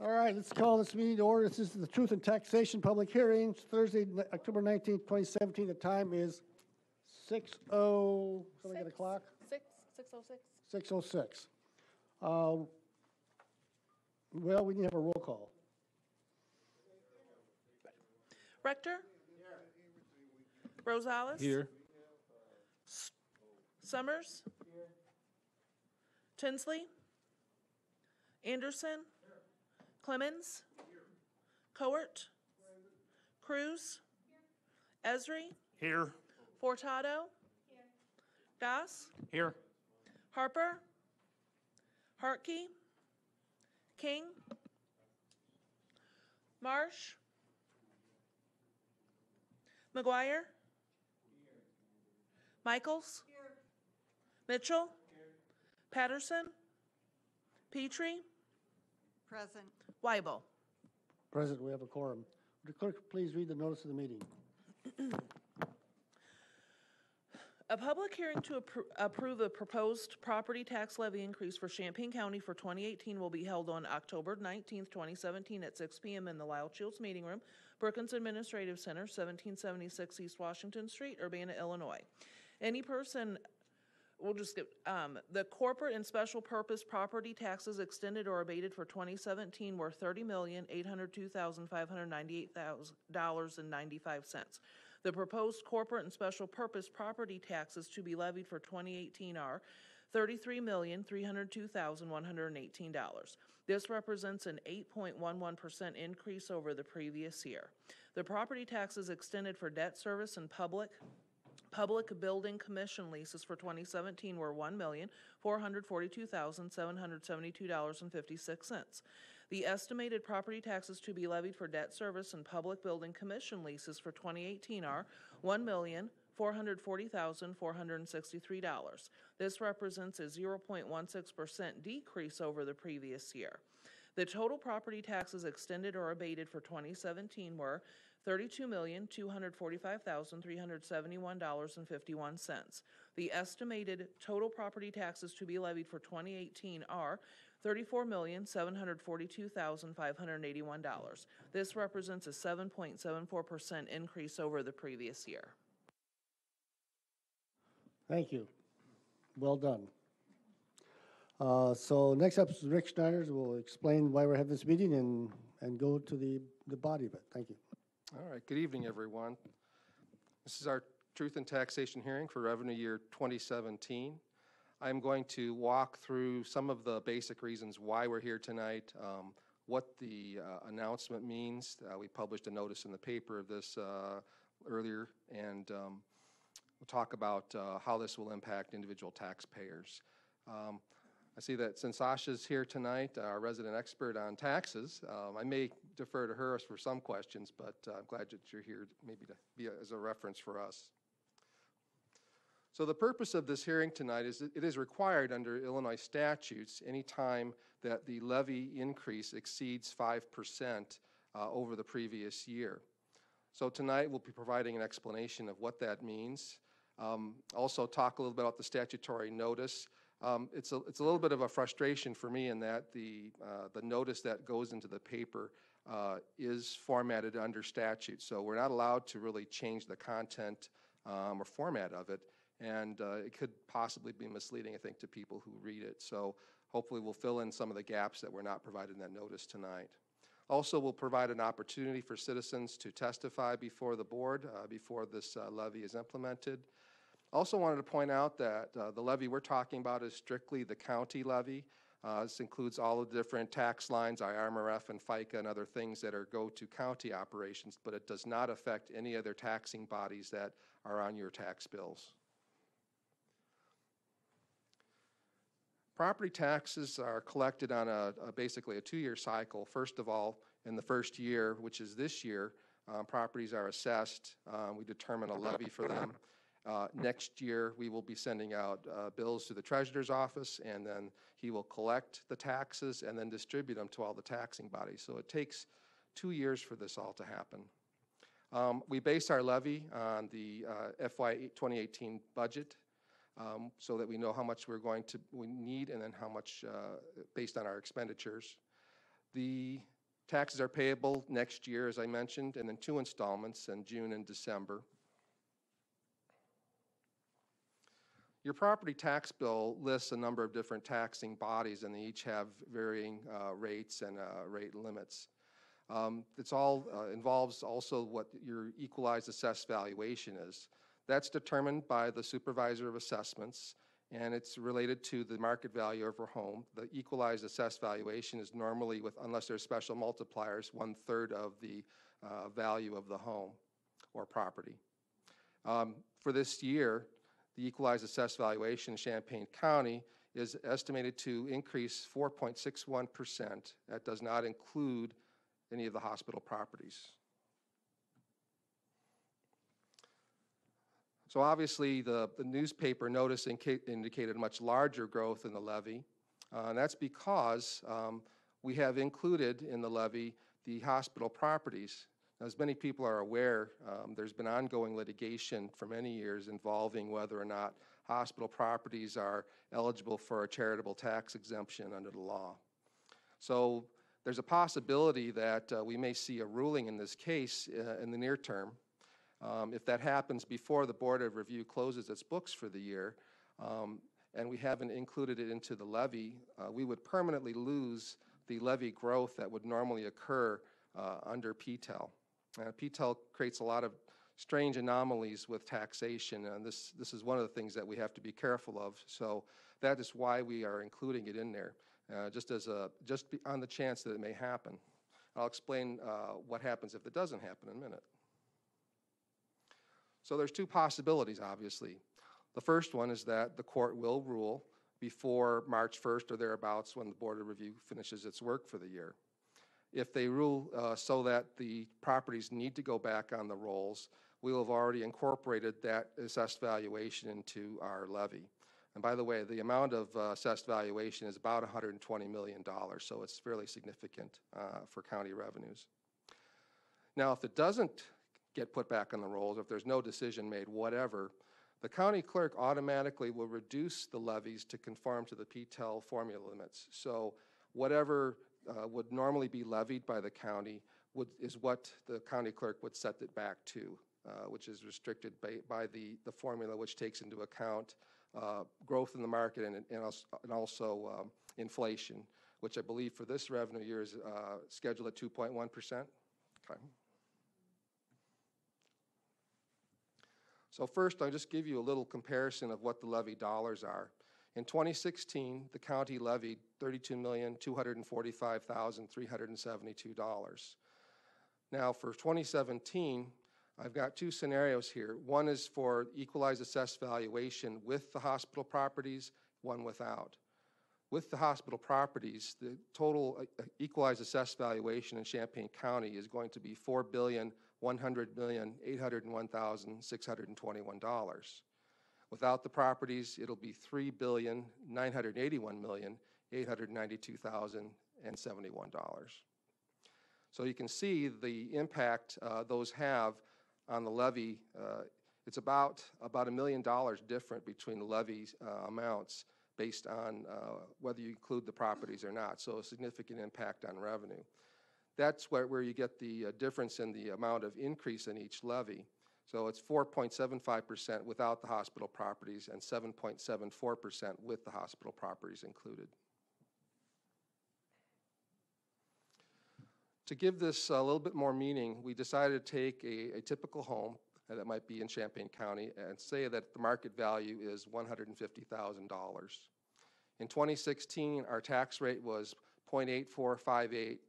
All right, let's call this meeting to order. This is the Truth and Taxation Public Hearing, Thursday, October 19th, 2017. The time is 6:00, somebody got a clock? 6:06. 6:06. Well, we need to have a roll call. Rector? Rosales? Here. Summers? Tinsley? Anderson? Clemens? Coert? Cruz? Esri? Here. Fortado? Goss? Here. Harper? Hartke? King? Marsh? McGuire? Michaels? Mitchell? Patterson? Petrie? Present. Weibel? President, we have a quorum. Would the clerk please read the notice of the meeting? A public hearing to approve a proposed property tax levy increase for Champaign County for 2018 will be held on October 19th, 2017 at 6 p.m. in the Lyle Shields Meeting Room, Brookins Administrative Center, 1776 East Washington Street, Urbana, Illinois. Any person, we'll just get, the corporate and special purpose property taxes extended or abated for 2017 were $30,802,598.95. The proposed corporate and special purpose property taxes to be levied for 2018 are $33,302,118. This represents an 8.11% increase over the previous year. The property taxes extended for debt service and public building commission leases for 2017 were $1,442,772.56. The estimated property taxes to be levied for debt service and public building commission leases for 2018 are $1,440,463. This represents a 0.16% decrease over the previous year. The total property taxes extended or abated for 2017 were $32,245,371.51. The estimated total property taxes to be levied for 2018 are $34,742,581. This represents a 7.74% increase over the previous year. Thank you. Well done. So next up is Rick Schneider, who will explain why we're having this meeting and go to the body of it. Thank you. All right, good evening, everyone. This is our Truth and Taxation hearing for revenue year 2017. I'm going to walk through some of the basic reasons why we're here tonight, what the announcement means. We published a notice in the paper of this earlier, and we'll talk about how this will impact individual taxpayers. I see that since Asha's here tonight, our resident expert on taxes, I may defer to her for some questions, but I'm glad that you're here maybe to be as a reference for us. So the purpose of this hearing tonight is that it is required under Illinois statutes any time that the levy increase exceeds 5% over the previous year. So tonight we'll be providing an explanation of what that means. Also talk a little bit about the statutory notice. It's a little bit of a frustration for me in that the notice that goes into the paper is formatted under statute. So we're not allowed to really change the content or format of it. And it could possibly be misleading, I think, to people who read it. So hopefully we'll fill in some of the gaps that were not provided in that notice tonight. Also, we'll provide an opportunity for citizens to testify before the board before this levy is implemented. Also wanted to point out that the levy we're talking about is strictly the county levy. This includes all the different tax lines, IRMRF and FICA and other things that go to county operations, but it does not affect any other taxing bodies that are on your tax bills. Property taxes are collected on basically a 2-year cycle. First of all, in the first year, which is this year, properties are assessed. We determine a levy for them. Next year, we will be sending out bills to the treasurer's office, and then he will collect the taxes and then distribute them to all the taxing bodies. So it takes 2 years for this all to happen. We base our levy on the FY 2018 budget. So that we know how much we need and then how much based on our expenditures. The taxes are payable next year, as I mentioned, and then 2 installments in June and December. Your property tax bill lists a number of different taxing bodies, and they each have varying rates and rate limits. It's all involves also what your equalized assessed valuation is. That's determined by the supervisor of assessments, and it's related to the market value of your home. The equalized assessed valuation is normally, unless there's special multipliers, 1/3 of the value of the home or property. For this year, the equalized assessed valuation in Champaign County is estimated to increase 4.61%. That does not include any of the hospital properties. So obviously, the newspaper notice indicated much larger growth in the levy, and that's because we have included in the levy the hospital properties. As many people are aware, there's been ongoing litigation for many years involving whether or not hospital properties are eligible for a charitable tax exemption under the law. So there's a possibility that we may see a ruling in this case in the near term. If that happens before the Board of Review closes its books for the year, and we haven't included it into the levy, we would permanently lose the levy growth that would normally occur under PTEL. PTEL creates a lot of strange anomalies with taxation, and this is one of the things that we have to be careful of. So that is why we are including it in there, just on the chance that it may happen. I'll explain what happens if it doesn't happen in a minute. So there's two possibilities, obviously. The first one is that the court will rule before March 1st or thereabouts, when the Board of Review finishes its work for the year. If they rule so that the properties need to go back on the rolls, we will have already incorporated that assessed valuation into our levy. And by the way, the amount of assessed valuation is about $120 million, so it's fairly significant for county revenues. Now, if it doesn't get put back on the rolls, if there's no decision made, whatever, the county clerk automatically will reduce the levies to conform to the PTEL formula limits. So whatever would normally be levied by the county is what the county clerk would set it back to, which is restricted by the formula, which takes into account growth in the market and also inflation, which I believe for this revenue year is scheduled at 2.1%. Okay. So first, I'll just give you a little comparison of what the levy dollars are. In 2016, the county levied $32,245,372. Now, for 2017, I've got two scenarios here. One is for equalized assessed valuation with the hospital properties, one without. With the hospital properties, the total equalized assessed valuation in Champaign County is going to be $4,100,801,621. Without the properties, it'll be $3,981,892,071. So you can see the impact those have on the levy. It's about $1 million different between the levy amounts based on whether you include the properties or not, so a significant impact on revenue. That's where you get the difference in the amount of increase in each levy. So it's 4.75% without the hospital properties and 7.74% with the hospital properties included. To give this a little bit more meaning, we decided to take a typical home that might be in Champaign County and say that the market value is $150,000. In 2016, our tax rate was 0.8458,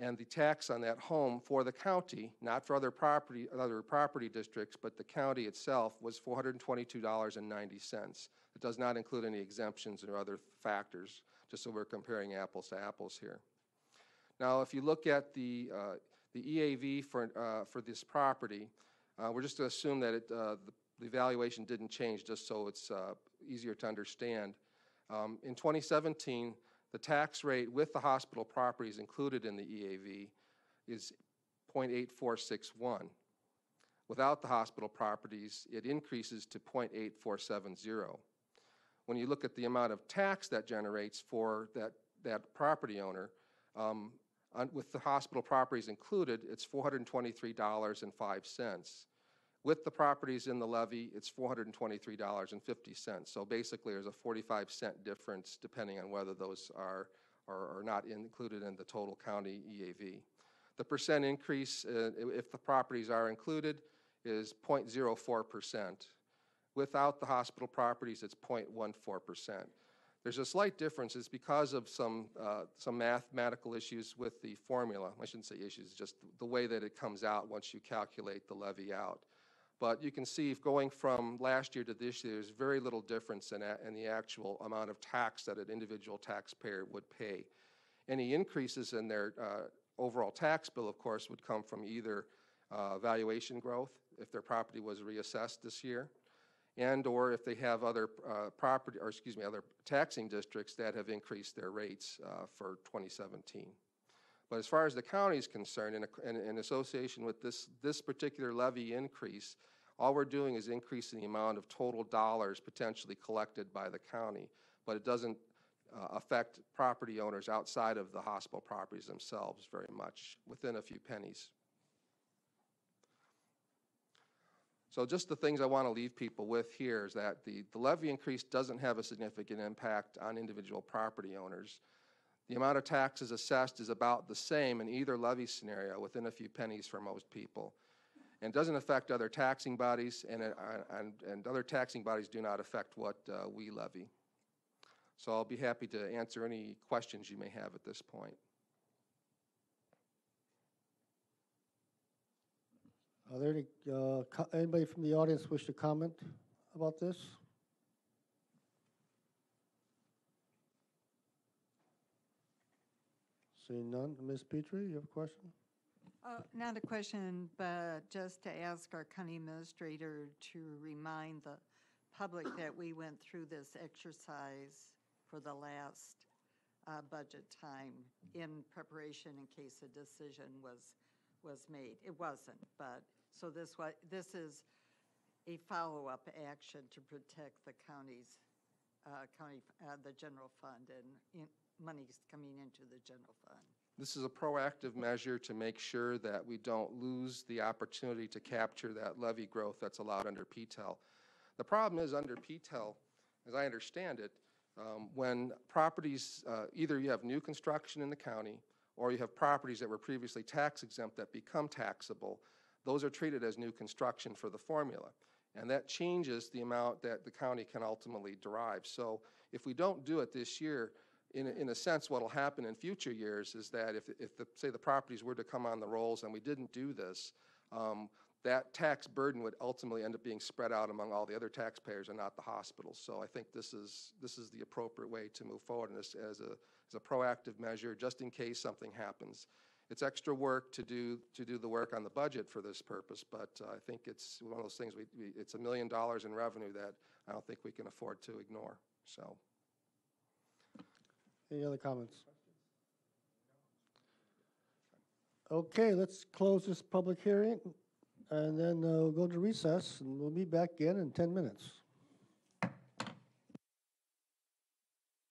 and the tax on that home for the county, not for other property districts, but the county itself, was $422.90. It does not include any exemptions or other factors, just so we're comparing apples to apples here. Now, if you look at the EAV for this property, we're just going to assume that the valuation didn't change, just so it's easier to understand. In 2017, the tax rate with the hospital properties included in the EAV is 0.8461. Without the hospital properties, it increases to 0.8470. When you look at the amount of tax that generates for that property owner, With the hospital properties included, it's $423.05. With the properties in the levy, it's $423.50. So basically, there's a 45-cent difference depending on whether those are not included in the total county EAV. The percent increase, if the properties are included, is 0.04%. Without the hospital properties, it's 0.14%. There's a slight difference. It's because of some mathematical issues with the formula. I shouldn't say issues, just the way that it comes out once you calculate the levy out. But you can see if going from last year to this year, there's very little difference in the actual amount of tax that an individual taxpayer would pay. Any increases in their overall tax bill, of course, would come from either valuation growth, if their property was reassessed this year, and or if they have other other taxing districts that have increased their rates for 2017. But as far as the county is concerned, in association with this particular levy increase, all we're doing is increasing the amount of total dollars potentially collected by the county, but it doesn't affect property owners outside of the hospital properties themselves very much, within a few pennies. So just the things I want to leave people with here is that the levy increase doesn't have a significant impact on individual property owners. The amount of taxes assessed is about the same in either levy scenario, within a few pennies for most people. And doesn't affect other taxing bodies, and other taxing bodies do not affect what we levy. So I'll be happy to answer any questions you may have at this point. Are there any, anybody from the audience wish to comment about this? Seeing none. Ms. Petrie, you have a question? Not a question, but just to ask our county administrator to remind the public that we went through this exercise for the last budget time in preparation in case a decision was made. It wasn't, but so this is a follow-up action to protect the county's the general fund and money's coming into the general fund. This is a proactive measure to make sure that we don't lose the opportunity to capture that levy growth that's allowed under PTEL. The problem is under PTEL, as I understand it, when properties, either you have new construction in the county or you have properties that were previously tax exempt that become taxable, those are treated as new construction for the formula. And that changes the amount that the county can ultimately derive. So if we don't do it this year, in a sense, what will happen in future years is that if say the properties were to come on the rolls and we didn't do this, that tax burden would ultimately end up being spread out among all the other taxpayers and not the hospitals. So I think this is the appropriate way to move forward as a proactive measure, just in case something happens. It's extra work to do the work on the budget for this purpose, but I think it's one of those things. It's $1 million in revenue that I don't think we can afford to ignore. So. Any other comments? Okay, let's close this public hearing and then we'll go to recess and we'll be back again in 10 minutes.